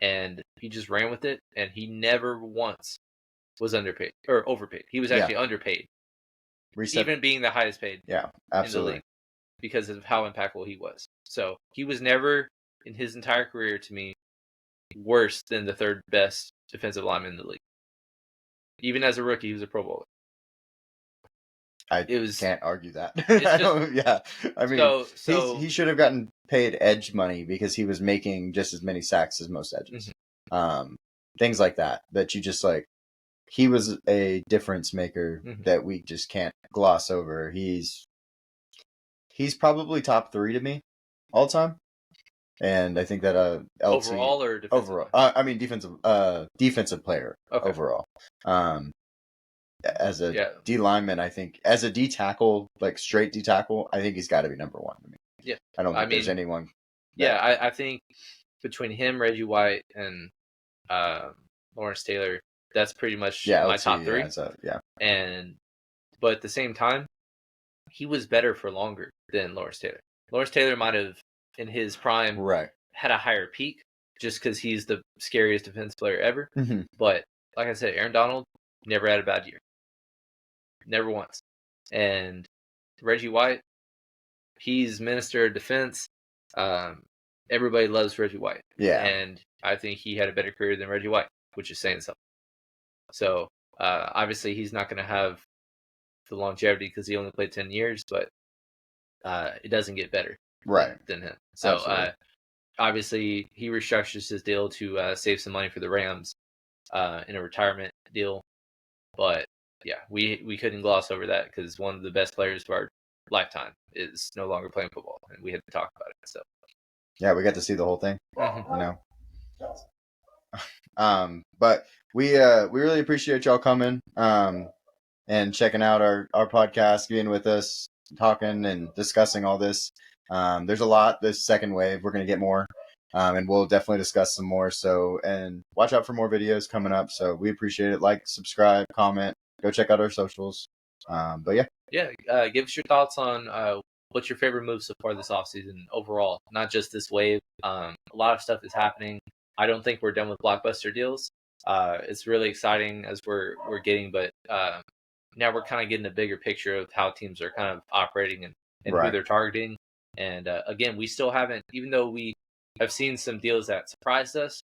and he just ran with it, and he never once was underpaid or overpaid. He was actually underpaid, even being the highest paid. Yeah, absolutely. In the league because of how impactful he was. So he was never in his entire career to me worse than the 3rd best defensive lineman in the league. Even as a rookie, he was a Pro Bowler. Can't argue that. I mean, he should have gotten paid edge money because he was making just as many sacks as most edges. Mm-hmm. Things like that you just he was a difference maker that we just can't gloss over. He's probably top 3 to me all time. And I think that LT, overall or defensive overall, I mean defensive player overall. As a D lineman, I think as a D tackle, straight D tackle, I think he's got to be number 1 to me. Yeah, I don't think there's anyone. I think between him, Reggie White, and Lawrence Taylor, that's pretty much Yeah, my LT, top three. yeah. But at the same time, he was better for longer than Lawrence Taylor. Lawrence Taylor might have, in his prime, Right. had a higher peak just because he's the scariest defense player ever. Mm-hmm. But like I said, Aaron Donald never had a bad year. Never once. And Reggie White, he's minister of defense. Everybody loves Reggie White. Yeah. And I think he had a better career than Reggie White, which is saying something. So obviously he's not going to have the longevity because he only played 10 years, but it doesn't get better than him. So obviously he restructures his deal to save some money for the Rams in a retirement deal. But yeah, we couldn't gloss over that because one of the best players of our lifetime is no longer playing football, and we had to talk about it. So yeah, we got to see the whole thing, mm-hmm. you know. But we really appreciate y'all coming and checking out our podcast, being with us, talking and discussing all this. There's a lot this second wave. We're going to get more, and we'll definitely discuss some more. So, and watch out for more videos coming up. So we appreciate it. Like, subscribe, comment, go check out our socials. But yeah. Give us your thoughts on what's your favorite move so far this offseason overall, not just this wave. A lot of stuff is happening. I don't think we're done with blockbuster deals. It's really exciting as we're getting, but now we're kind of getting a bigger picture of how teams are kind of operating and who they're targeting. And again, we still haven't, even though we have seen some deals that surprised us,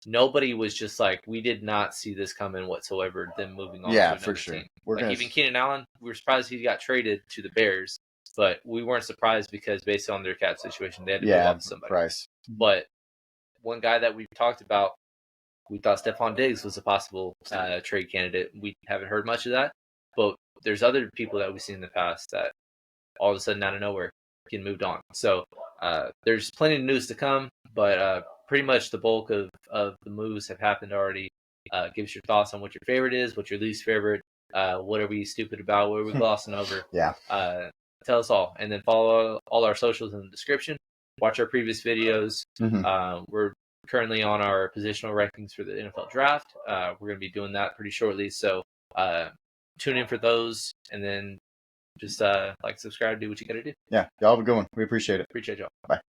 nobody was just like, we did not see this coming whatsoever, them moving on to another team. Even Keenan Allen, we were surprised he got traded to the Bears, but we weren't surprised because based on their cap situation, they had to move on to somebody. But one guy that we've talked about, we thought Stephon Diggs was a possible trade candidate. We haven't heard much of that, but there's other people that we've seen in the past that all of a sudden out of nowhere get moved on. So there's plenty of news to come, but pretty much the bulk of the moves have happened already. Give us your thoughts on what your favorite is, what your least favorite, what are we stupid about, what are we glossing over. Tell us all, and then follow all our socials in the description. Watch our previous videos. We're currently on our positional rankings for the NFL draft. We're going to be doing that pretty shortly, so tune in for those, and then just like, subscribe, do what you got to do. Yeah, y'all have a good one. We appreciate it. Appreciate y'all. Bye.